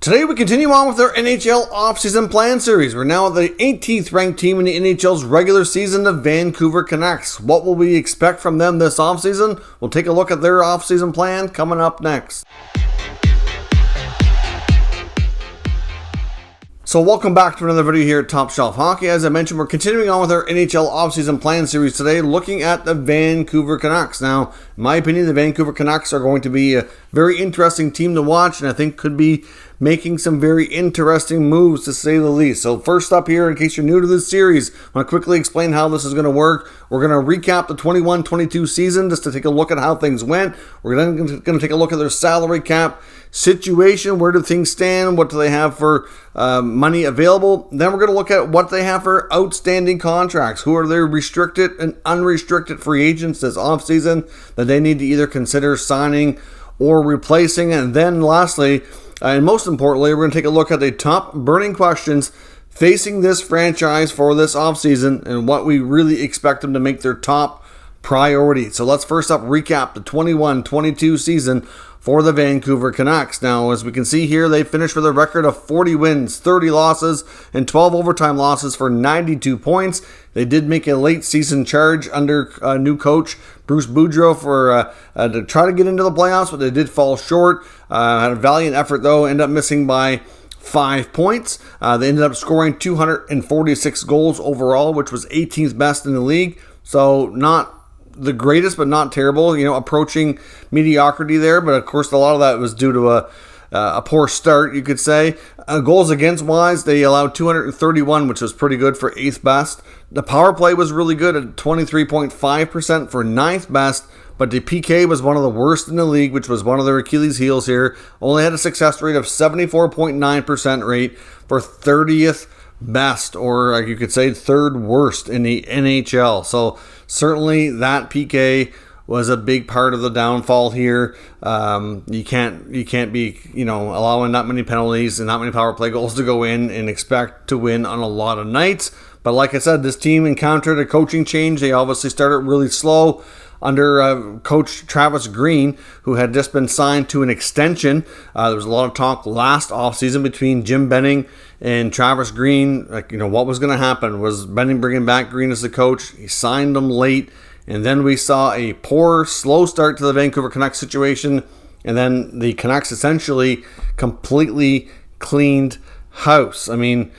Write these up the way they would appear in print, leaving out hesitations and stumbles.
Today we continue on with our NHL offseason plan series. We're now at the 18th ranked team in the NHL's regular season, the Vancouver Canucks. What will we expect from them this offseason? We'll take a look at their offseason plan coming up next. So welcome back to another video here at Top Shelf Hockey. As I mentioned, we're continuing on with our NHL offseason plan series today, looking at the Vancouver Canucks. Now, in my opinion, the Vancouver Canucks are going to be a very interesting team to watch, and I think could be making some very interesting moves, to say the least. So first up here, in case you're new to this series, I want to quickly explain how this is going to work. We're going to recap the 21-22 season just to take a look at how things went. We're then going to take a look at their salary cap situation. Where do things stand? What do they have for money available? Then we're going to look at what they have for outstanding contracts. Who are their restricted and unrestricted free agents this offseason that they need to either consider signing or replacing? And then lastly, and most importantly, we're going to take a look at the top burning questions facing this franchise for this offseason and what we really expect them to make their top priority. So let's first up recap the 21-22 season for the Vancouver Canucks. Now, as we can see here, they finished with a record of 40 wins, 30 losses, and 12 overtime losses for 92 points. They did make a late season charge under new coach Bruce Boudreau for to try to get into the playoffs, but they did fall short. Had a valiant effort though, ended up missing by 5 points. They ended up scoring 246 goals overall, which was 18th best in the league. So not the greatest, but not terrible, approaching mediocrity there. But of course, a lot of that was due to a poor start, you could say. Goals against wise, they allowed 231, which was pretty good for 8th best. The power play was really good at 23.5% for 9th best, but the PK was one of the worst in the league, which was one of their Achilles heels here. Only had a success rate of 74.9% rate for 30th best, or you could say third worst in the NHL. So certainly that PK was a big part of the downfall here. You can't be allowing that many penalties and that many power play goals to go in and expect to win on a lot of nights. But like I said, this team encountered a coaching change. They obviously started really slow under Coach Travis Green, who had just been signed to an extension. There was a lot of talk last offseason between Jim Benning and Travis Green. What was going to happen? Was Benning bringing back Green as the coach? He signed him late, and then we saw a poor, slow start to the Vancouver Canucks situation, and then the Canucks essentially completely cleaned house. Green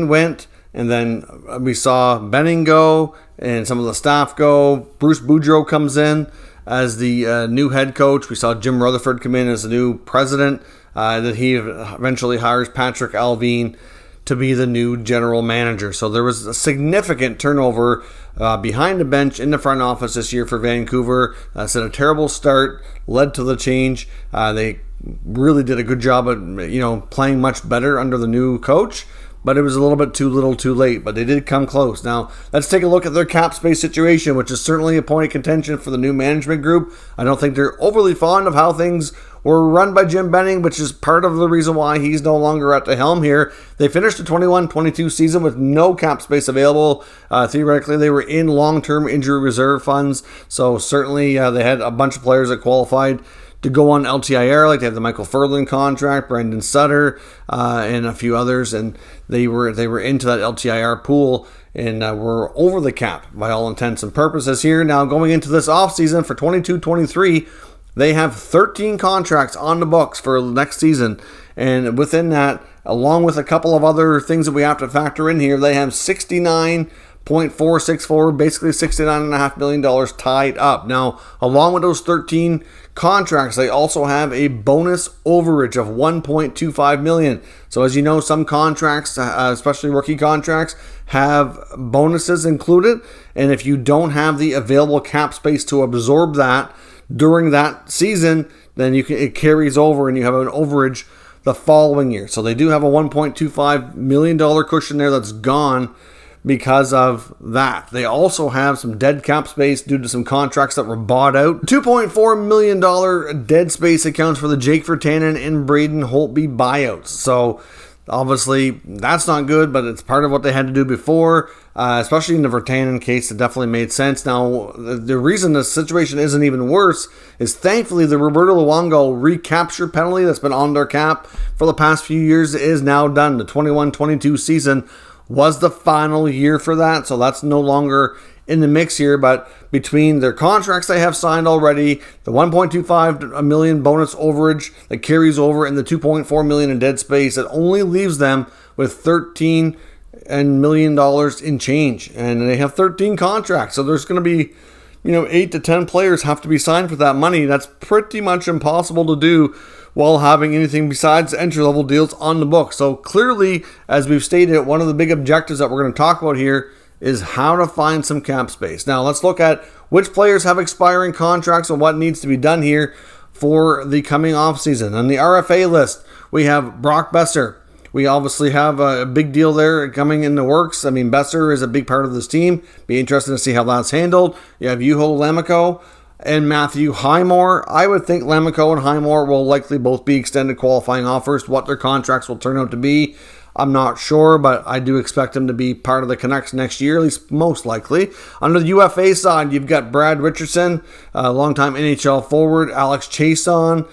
went, and then we saw Benning go, and some of the staff go. Bruce Boudreau comes in as the new head coach. We saw Jim Rutherford come in as the new president. That he eventually hires Patrick Alvin to be the new general manager. So there was a significant turnover behind the bench in the front office this year for Vancouver. It's a terrible start, led to the change. They really did a good job at playing much better under the new coach, but it was a little bit too little too late, but they did come close. Now, let's take a look at their cap space situation, which is certainly a point of contention for the new management group. I don't think they're overly fond of how things were run by Jim Benning, which is part of the reason why he's no longer at the helm here. They finished the 21-22 season with no cap space available. Theoretically, they were in long-term injury reserve funds, so certainly they had a bunch of players that qualified to go on LTIR, like they had the Michael Furlan contract, Brendan Sutter, and a few others, and they were into that LTIR pool and were over the cap by all intents and purposes here. Now going into this offseason for 22-23, they have 13 contracts on the books for next season, and within that, along with a couple of other things that we have to factor in here, they have $69.464, basically $69.5 million tied up. Now, along with those 13 contracts, they also have a bonus overage of $1.25 million. So as you know, some contracts, especially rookie contracts, have bonuses included, and if you don't have the available cap space to absorb that during that season, then it carries over and you have an overage the following year. So they do have a $1.25 million cushion there that's gone because of that. They also have some dead cap space due to some contracts that were bought out. $2.4 million dead space accounts for the Jake Virtanen and Braden Holtby buyouts. So Obviously, that's not good, but it's part of what they had to do before, especially in the Virtanen case. It definitely made sense. Now, the reason the situation isn't even worse is thankfully the Roberto Luongo recapture penalty that's been on their cap for the past few years is now done. The 21-22 season was the final year for that, so that's no longer in the mix here. But between their contracts they have signed already, the $1.25 million bonus overage that carries over, and the $2.4 million in dead space, it only leaves them with $13 million in change, and they have 13 contracts. So there's going to be 8 to 10 players have to be signed for that money. That's pretty much impossible to do while having anything besides entry-level deals on the book. So clearly, as we've stated, one of the big objectives that we're going to talk about here is how to find some cap space. Now, let's look at which players have expiring contracts and what needs to be done here for the coming offseason. On the RFA list, we have Brock Besser. We obviously have a big deal there coming in the works. I mean, Besser is a big part of this team. Be interesting to see how that's handled. You have Juho Lammikko and Matthew Highmore. I would think Lammikko and Highmore will likely both be extended qualifying offers. What their contracts will turn out to be, I'm not sure, but I do expect them to be part of the Canucks next year, at least most likely. On the UFA side, you've got Brad Richardson, longtime NHL forward, Alex Chason,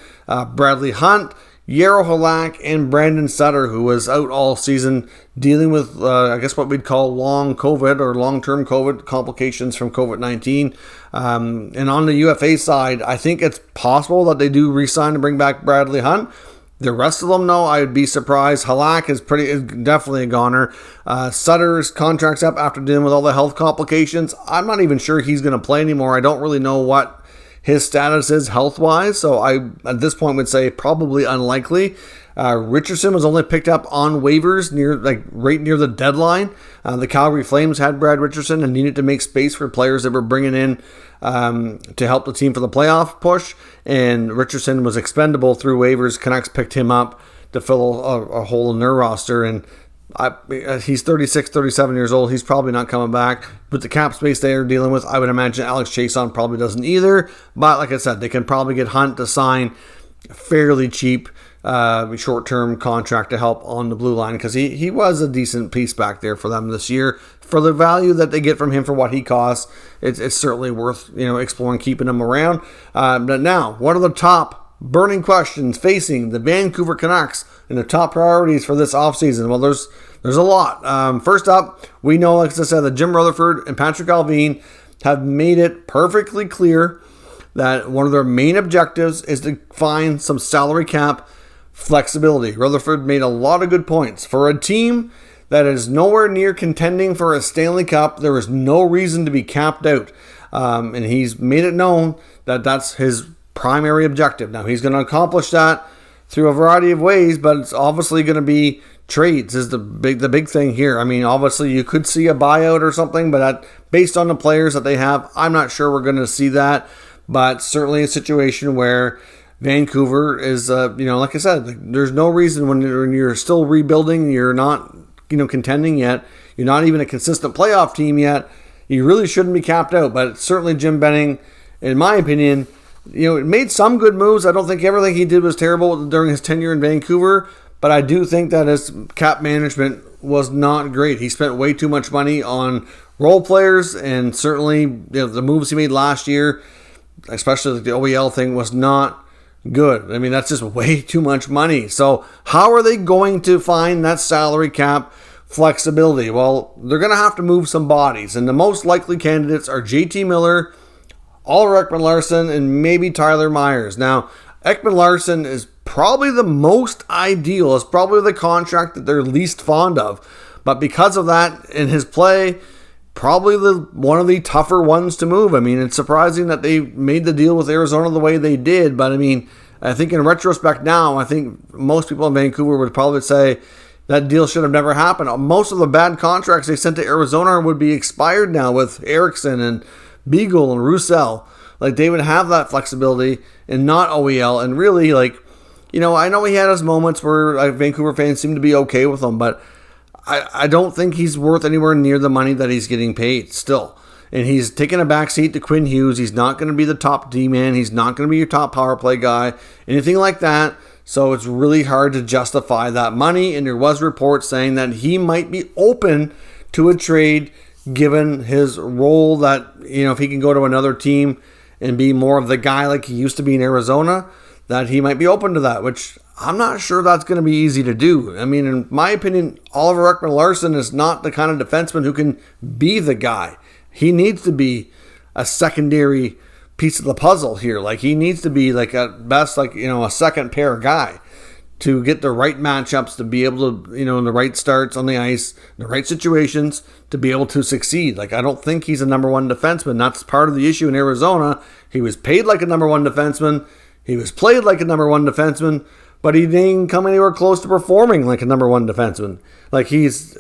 Bradley Hunt, Yarrow Halak, and Brandon Sutter, who was out all season dealing with, what we'd call long COVID or long-term COVID complications from COVID-19. And on the UFA side, I think it's possible that they do re-sign and bring back Bradley Hunt. The rest of them, though, I would be surprised. Halak is definitely a goner. Sutter's contract's up after dealing with all the health complications. I'm not even sure he's going to play anymore. I don't really know what his status is health-wise, so I, at this point, would say probably unlikely. Richardson was only picked up on waivers right near the deadline. The Calgary Flames had Brad Richardson and needed to make space for players that were bringing in to help the team for the playoff push, and Richardson was expendable through waivers. Canucks picked him up to fill a hole in their roster, and he's 36, 37 years old. He's probably not coming back. With the cap space they are dealing with, I would imagine Alex Chason probably doesn't either. But like I said, they can probably get Hunt to sign fairly cheap short-term contract to help on the blue line, because he was a decent piece back there for them this year. For the value that they get from him for what he costs, it's certainly worth exploring keeping him around. But now, what are the top burning questions facing the Vancouver Canucks and the top priorities for this offseason? Well, there's a lot. First up, we know, like I said, that Jim Rutherford and Patrick Allvin have made it perfectly clear that one of their main objectives is to find some salary cap flexibility. Rutherford made a lot of good points. For a team that is nowhere near contending for a Stanley Cup, there is no reason to be capped out. And he's made it known that that's his primary objective. Now, he's going to accomplish that through a variety of ways, but it's obviously going to be trades is the big thing here. I mean, obviously you could see a buyout or something, but based on the players that they have, I'm not sure we're going to see that. But certainly a situation where Vancouver is, like I said, there's no reason when you're still rebuilding, you're not, contending yet, you're not even a consistent playoff team yet, you really shouldn't be capped out. But certainly Jim Benning, in my opinion, made some good moves. I don't think everything he did was terrible during his tenure in Vancouver, but I do think that his cap management was not great. He spent way too much money on role players, and certainly the moves he made last year, especially the OEL thing, was not good. I mean, that's just way too much money. So how are they going to find that salary cap flexibility? Well, they're going to have to move some bodies, and the most likely candidates are JT Miller, Ulrich Ekman-Larsson, and maybe Tyler Myers. Now, Ekman-Larsson is probably the most ideal. It's probably the contract that they're least fond of. But because of that, in his play, probably one of the tougher ones to move. I mean, it's surprising that they made the deal with Arizona the way they did. But I mean, I think in retrospect now, I think most people in Vancouver would probably say that deal should have never happened. Most of the bad contracts they sent to Arizona would be expired now with Eriksson and Beagle and Roussel. Like, they would have that flexibility and not OEL. And really, I know he had his moments where Vancouver fans seem to be okay with him, but I don't think he's worth anywhere near the money that he's getting paid still. And he's taking a backseat to Quinn Hughes. He's not going to be the top D-man. He's not going to be your top power play guy. Anything like that. So it's really hard to justify that money. And there was reports saying that he might be open to a trade given his role, that, if he can go to another team and be more of the guy like he used to be in Arizona, that he might be open to that, which I'm not sure that's going to be easy to do. I mean, in my opinion, Oliver Ekman-Larsson is not the kind of defenseman who can be the guy. He needs to be a secondary piece of the puzzle here. Like, he needs to be, like, at best, like, a second pair guy to get the right matchups, to be able to, in the right starts on the ice, the right situations, to be able to succeed. Like, I don't think he's a number one defenseman. That's part of the issue in Arizona. He was paid like a number one defenseman. He was played like a number one defenseman, but he didn't come anywhere close to performing like a number one defenseman. Like, he's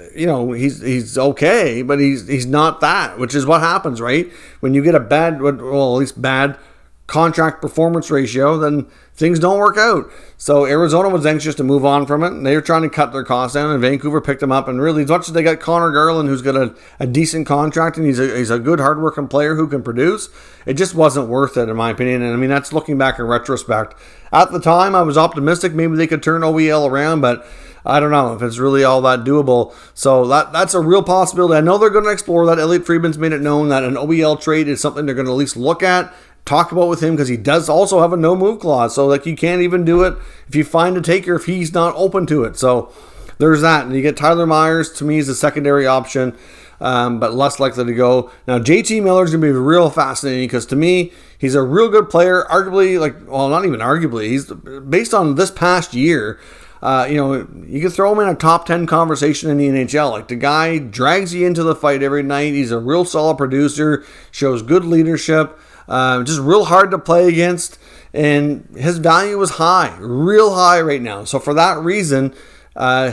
okay, but he's not that, which is what happens, right? When you get a bad, well, at least bad contract performance ratio, then things don't work out. So Arizona was anxious to move on from it, and they were trying to cut their costs down, and Vancouver picked them up. And really, as much as they got Connor Garland, who's got a decent contract, and he's a good, hardworking player who can produce, it just wasn't worth it, in my opinion. And I mean, that's looking back in retrospect. At the time, I was optimistic maybe they could turn OEL around, but I don't know if it's really all that doable. So that's a real possibility. I know they're going to explore that. Elliot Friedman's made it known that an OEL trade is something they're going to at least look at, talk about with him, because he does also have a no-move clause. So, like, you can't even do it if you find a taker if he's not open to it. So there's that. And you get Tyler Myers, to me, is a secondary option, but less likely to go. Now, JT Miller's going to be real fascinating, because to me, he's a real good player. Arguably, not even arguably, he's based on this past year. You can throw him in a top 10 conversation in the NHL. Like, the guy drags you into the fight every night. He's a real solid producer, shows good leadership, just real hard to play against, and his value is high, real high right now. So for that reason,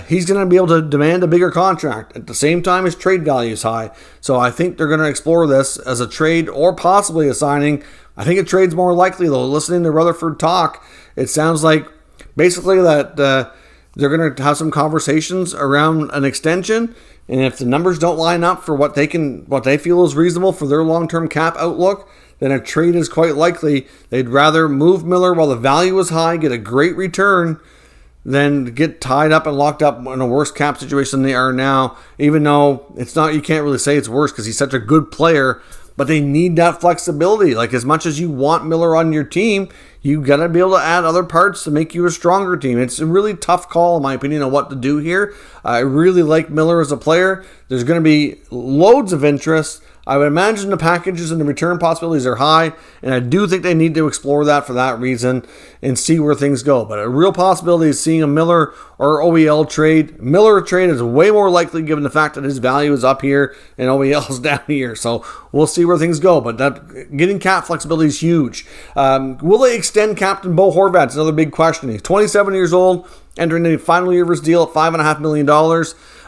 he's going to be able to demand a bigger contract. At the same time, his trade value is high. So I think they're going to explore this as a trade or possibly a signing. I think a trade's more likely, though. Listening to Rutherford talk, it sounds like basically that they're going to have some conversations around an extension, and if the numbers don't line up for what they feel is reasonable for their long-term cap outlook, then a trade is quite likely. They'd rather move Miller while the value is high, get a great return, than get tied up and locked up in a worse cap situation than they are now. Even though it's not, you can't really say it's worse because he's such a good player, but they need that flexibility. Like, as much as you want Miller on your team, you got to be able to add other parts to make you a stronger team. It's a really tough call, in my opinion, on what to do here. I really like Miller as a player. There's going to be loads of interest. I would imagine the packages and the return possibilities are high, and I do think they need to explore that for that reason and see where things go. But a real possibility is seeing a Miller or OEL trade. Miller trade is way more likely given the fact that his value is up here and OEL is down here. So we'll see where things go. But that getting cap flexibility is huge. Will they extend Captain Bo Horvat? It's another big question. He's 27 years old, entering the final year of his deal at $5.5 million.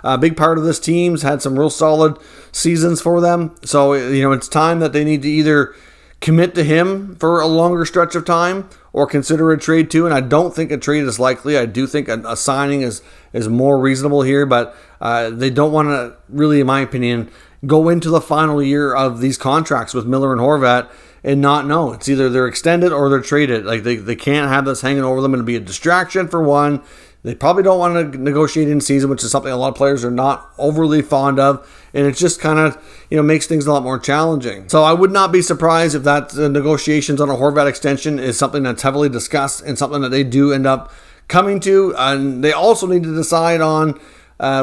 A big part of this team's had some real solid seasons for them. So, it's time that they need to either commit to him for a longer stretch of time or consider a trade too. And I don't think a trade is likely. I do think a signing is more reasonable here, but they don't want to really, in my opinion, go into the final year of these contracts with Miller and Horvat and not know. It's either they're extended or they're traded. Like, they can't have this hanging over them and be a distraction for one. They probably don't want to negotiate in season, which is something a lot of players are not overly fond of. And it just kind of, makes things a lot more challenging. So I would not be surprised if that negotiations on a Horvat extension is something that's heavily discussed and something that they do end up coming to. And they also need to decide on,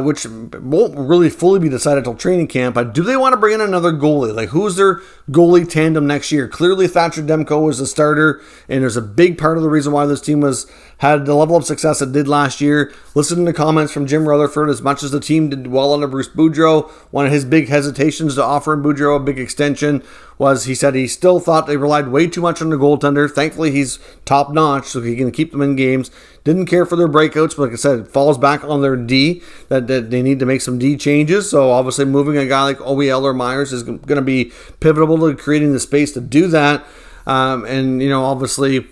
which won't really fully be decided until training camp, but do they want to bring in another goalie? Like, who's their goalie tandem next year? Clearly, Thatcher Demko was the starter, and there's a big part of the reason why this team had the level of success it did last year. Listen to comments from Jim Rutherford. As much as the team did well under Bruce Boudreau, one of his big hesitations to offer Boudreau a big extension was he said he still thought they relied way too much on the goaltender. Thankfully, he's top notch, so he can keep them in games. Didn't care for their breakouts, but like I said, it falls back on their D, that they need to make some D changes. So obviously moving a guy like OEL or Myers is going to be pivotal to creating the space to do that. Obviously,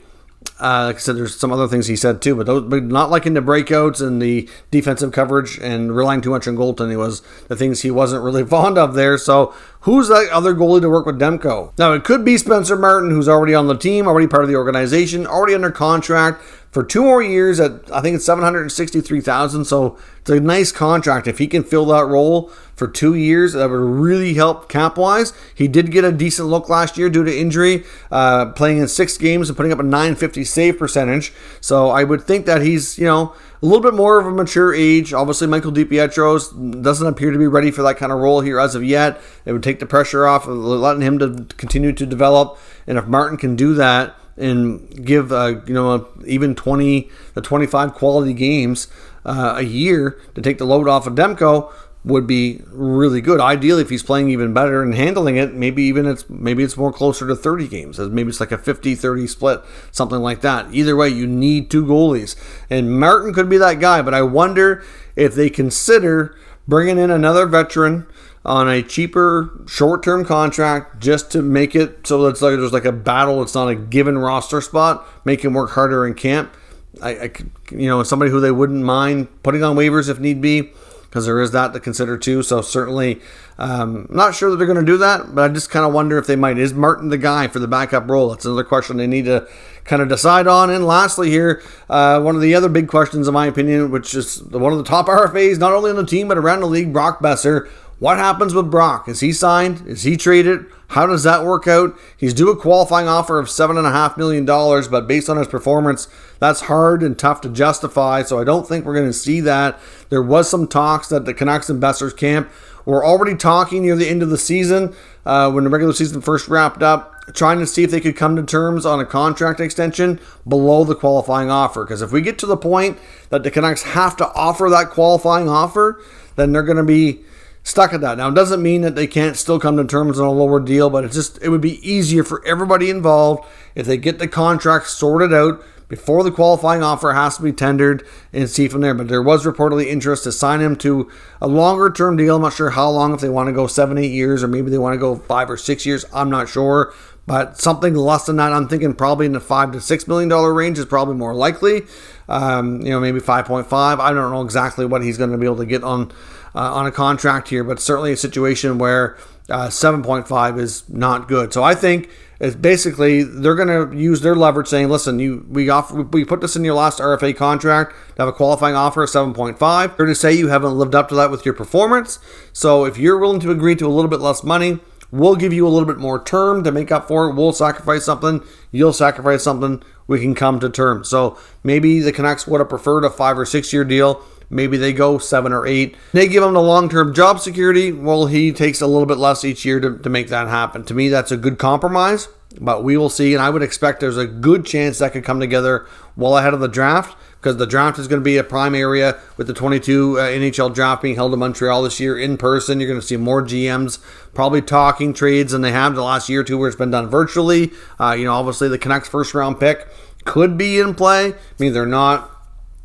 like I said, there's some other things he said too, but not liking the breakouts and the defensive coverage and relying too much on goaltending was the things he wasn't really fond of there. So who's that other goalie to work with Demko? Now, it could be Spencer Martin, who's already on the team, already part of the organization, already under contract for 2 more years at, I think it's $763,000. So it's a nice contract. If he can fill that role for 2 years, that would really help cap-wise. He did get a decent look last year due to injury, playing in 6 games and putting up a .950 save percentage. So I would think that he's, a little bit more of a mature age. Obviously, Michael DiPietro doesn't appear to be ready for that kind of role here as of yet. It would take the pressure off of letting him to continue to develop. And if Martin can do that and give, even 20 to 25 quality games a year to take the load off of Demko, would be really good. Ideally, if he's playing even better and handling it, maybe it's more closer to 30 games. Maybe it's like a 50-30 split, something like that. Either way, you need 2 goalies. And Martin could be that guy, but I wonder if they consider bringing in another veteran on a cheaper short-term contract just to make it so that there's like a battle. It's not a given roster spot. Make him work harder in camp. Somebody who they wouldn't mind putting on waivers if need be, because there is that to consider too. So certainly, not sure that they're going to do that, but I just kind of wonder if they might. Is Martin the guy for the backup role? That's another question they need to kind of decide on. And lastly here, one of the other big questions in my opinion, which is one of the top RFAs, not only on the team, but around the league, Brock Besser. What happens with Brock? Is he signed? Is he traded? How does that work out? He's due a qualifying offer of $7.5 million, but based on his performance, that's hard and tough to justify, so I don't think we're going to see that. There was some talks that the Canucks and Besser's camp were already talking near the end of the season, when the regular season first wrapped up, trying to see if they could come to terms on a contract extension below the qualifying offer. Because if we get to the point that the Canucks have to offer that qualifying offer, then they're going to be stuck at that. Now, it doesn't mean that they can't still come to terms on a lower deal, but it would be easier for everybody involved if they get the contract sorted out before the qualifying offer has to be tendered and see from there. But there was reportedly interest to sign him to a longer term deal. I'm not sure how long, if they want to go 7-8 years, or maybe they want to go 5 or 6 years. I'm not sure. But something less than that, I'm thinking probably in the $5 to $6 million range is probably more likely. Maybe 5.5. I don't know exactly what he's going to be able to get on a contract here, but certainly a situation where 7.5 is not good. So I think it's basically they're going to use their leverage, saying, "Listen, we put this in your last RFA contract to have a qualifying offer of 7.5. They're to say you haven't lived up to that with your performance. So if you're willing to agree to a little bit less money, we'll give you a little bit more term to make up for it. We'll sacrifice something. You'll sacrifice something. We can come to terms." So maybe the Canucks would have preferred a 5 or 6 year deal. Maybe they go 7 or 8. They give him the long-term job security. Well, he takes a little bit less each year to make that happen. To me, that's a good compromise, but we will see. And I would expect there's a good chance that could come together well ahead of the draft, because the draft is going to be a prime area with the 22 NHL Draft being held in Montreal this year in person. You're going to see more GMs probably talking trades than they have the last year or two where it's been done virtually. Obviously the Canucks first-round pick could be in play. I mean, they're not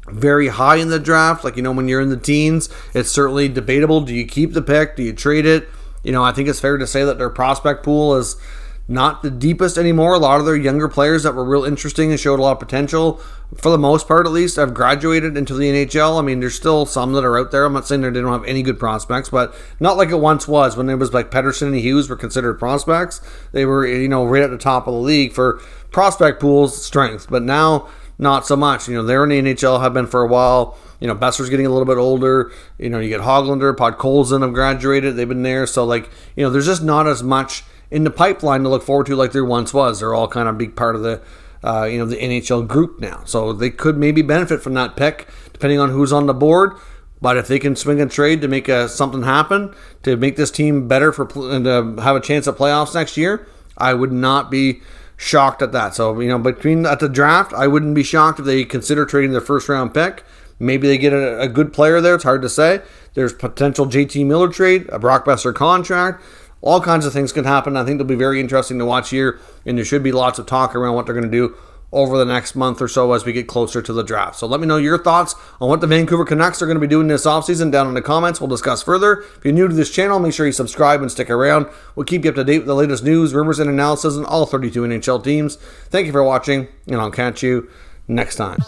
very high in the draft. When you're in the teens, it's certainly debatable. Do you keep the pick? Do you trade it? I think it's fair to say that their prospect pool is not the deepest anymore. A lot of their younger players that were real interesting and showed a lot of potential, for the most part at least, have graduated into the NHL. I mean, there's still some that are out there. I'm not saying they don't have any good prospects, but not like it once was when it was like Pettersson and Hughes were considered prospects. They were, right at the top of the league for prospect pool's strength, but now not so much. They're in the NHL, have been for a while. Besser's getting a little bit older. You get Höglander, Podkolzin have graduated. They've been there. So, there's just not as much in the pipeline to look forward to like there once was. They're all kind of a big part of the NHL group now. So they could maybe benefit from that pick, depending on who's on the board. But if they can swing a trade to make something happen, to make this team better and to have a chance at playoffs next year, I would not be shocked at that. So, at the draft, I wouldn't be shocked if they consider trading their first round pick. Maybe they get a good player there. It's hard to say. There's potential JT Miller trade, a Brock Besser contract. All kinds of things could happen. I think they'll be very interesting to watch here, and there should be lots of talk around what they're going to do over the next month or so as we get closer to the draft. So let me know your thoughts on what the Vancouver Canucks are going to be doing this offseason down in the comments. We'll discuss further. If you're new to this channel, make sure you subscribe and stick around. We'll keep you up to date with the latest news, rumors, and analysis on all 32 NHL teams. Thank you for watching, and I'll catch you next time.